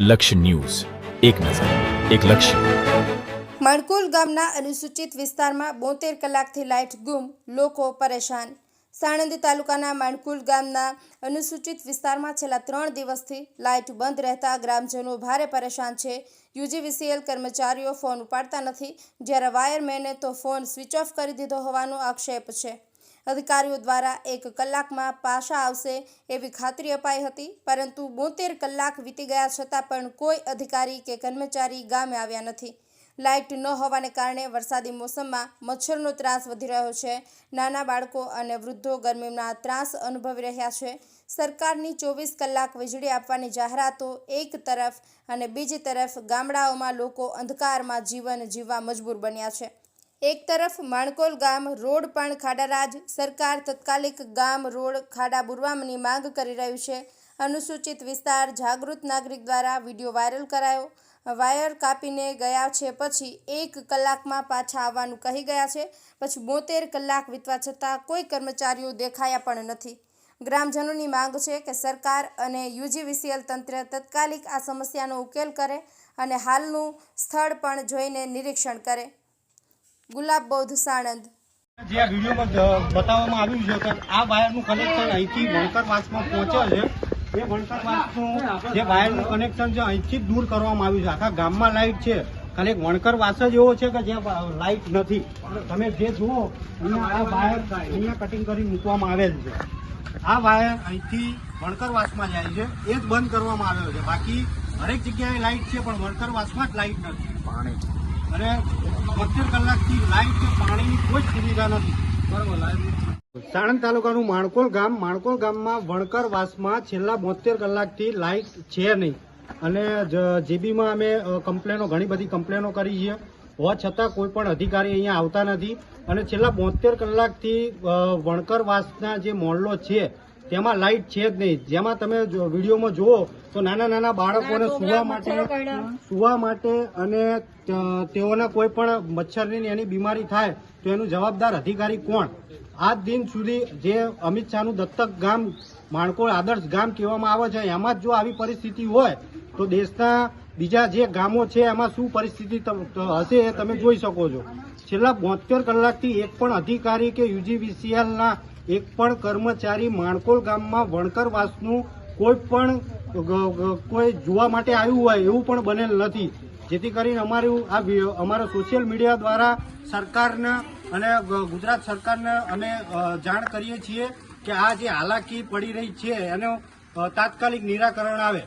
લક્ષ્ય ન્યૂઝ, એક નજર, એક લક્ષ્ય. માણકોલ ગામના અનુસૂચિત વિસ્તારમાં 72 કલાકથી લાઇટ ગુમ, લોકો પરેશાન. સાણંદ તાલુકાના માણકોલ ગામના અનુસૂચિત વિસ્તારમાં છેલ્લા 3 દિવસથી લાઇટ બંધ રહેતા ગ્રામજનો ભારે પરેશાન છે. યુજીવીસીએલ કર્મચારીઓ ફોન ઉપાડતા નથી, જ્યારે વાયરમેને તો ફોન સ્વિચ ઓફ કરી દીધો હોવાનો આક્ષેપ છે. અધિકારીઓ દ્વારા 1 કલાકમાં પાછા આવશે એવી ખાતરી અપાઈ હતી, પરંતુ 72 કલાક વીતી ગયા છતાં પણ કોઈ અધિકારી કે કર્મચારી ગામે આવ્યા નથી. લાઇટ ન હોવાને કારણે વરસાદી મોસમમાં મચ્છરનો ત્રાસ વધી રહ્યો છે. નાના બાળકો અને વૃદ્ધો ગરમીના ત્રાસ અનુભવી રહ્યા છે. સરકારની 24 કલાક વીજળી આપવાની જાહેરાતો એક તરફ અને બીજી તરફ ગામડાઓમાં લોકો અંધકારમાં જીવન જીવવા મજબૂર બન્યા છે. એક તરફ માણકોલ ગામ રોડ પણ ખાડારાજ. સરકાર તાત્કાલિક ગામ રોડ ખાડા બુરવાની માંગ કરી રહ્યું છે. અનુસૂચિત વિસ્તાર જાગૃત નાગરિક દ્વારા વિડીયો વાયરલ કરાયો. વાયર કાપીને ગયા છે, પછી 1 કલાકમાં પાછા આવવાનું કહી ગયા છે. પછી 72 કલાક વીતવા છતાં કોઈ કર્મચારીઓ દેખાયા પણ નથી. ગ્રામજનોની માંગ છે કે સરકાર અને યુજીવીસીએલ તંત્ર તાત્કાલિક આ સમસ્યાનો ઉકેલ કરે અને હાલનું સ્થળ પણ જોઈને નિરીક્ષણ કરે. ગુલાબ બૌદ્ધ, સાણંદ. જે આ વિડીયોમાં બતાવવામાં આવ્યું છે કે આ વાયરનું કનેક્શન અહીંથી વણકરવાસમાં પહોંચે છે. એ વણકરવાસનું જે વાયરનું કનેક્શન છે અહીંથી જ દૂર કરવામાં આવ્યું છે. આખા ગામમાં લાઇટ છે, ખાલી એક વણકરવાસ જ એવો છે કે જ્યાં લાઇટ નથી. તમે જે જુઓ અહીંયા આ વાયર અહીંયા કટિંગ કરી મૂકવામાં આવેલ છે. આ વાયર અહીંથી વણકરવાસમાં જાય છે, એ જ બંધ કરવામાં આવ્યો છે. બાકી હરેક જગ્યાએ લાઇટ છે, પણ વણકરવાસમાં જ લાઇટ નથી. અને 72 કલાકથી લાઇટ કે પાણીની કોઈ સુવિધા નથી. બરાબર. સાણંદ તાલુકાનું માણકોલ ગામમાં વણકરવાસમાં છેલ્લા 72 કલાકથી લાઇટ છે નહીં. અને જેબીમાં અમે ઘણી બધી કમ્પ્લેનો કરી છે. હોવા છતાં કોઈ પણ અધિકારી અહીંયા આવતા નથી. અને છેલ્લા 72 કલાકથી વણકરવાસના જે મોહલ્લો છે તેમાં લાઇટ છે જ નહીં. જેમાં તમે વિડીયોમાં જુઓ તો નાના બાળકોને સુવા માટે અને તેઓને કોઈ પણ મચ્છરની એની બીમારી થાય તો એનું જવાબદાર અધિકારી કોણ? આજ દિન સુધી જે અમિત શાહનું દત્તક ગામ માણકોલ આદર્શ ગામ કહેવામાં આવે છે, એમાં જ જો આવી પરિસ્થિતિ હોય તો દેશના બીજા જે ગામો છે એમાં શું પરિસ્થિતિ હશે એ તમે જોઈ શકો છો. છેલ્લા 72 કલાકથી એક પણ અધિકારી કે યુજીવીસીએલના એક પણ કર્મચારી માણકોલ ગામમાં વણકરવાસનું કોઈ જોવા માટે આવ્યું હોય એવું પણ બનેલ નથી. જેથી કરીને અમારા સોશિયલ મીડિયા દ્વારા સરકારને અને ગુજરાત સરકારને અમે જાણ કરીએ છીએ કે આ જે હાલાકી પડી રહી છે એનું તાત્કાલિક નિરાકરણ આવે.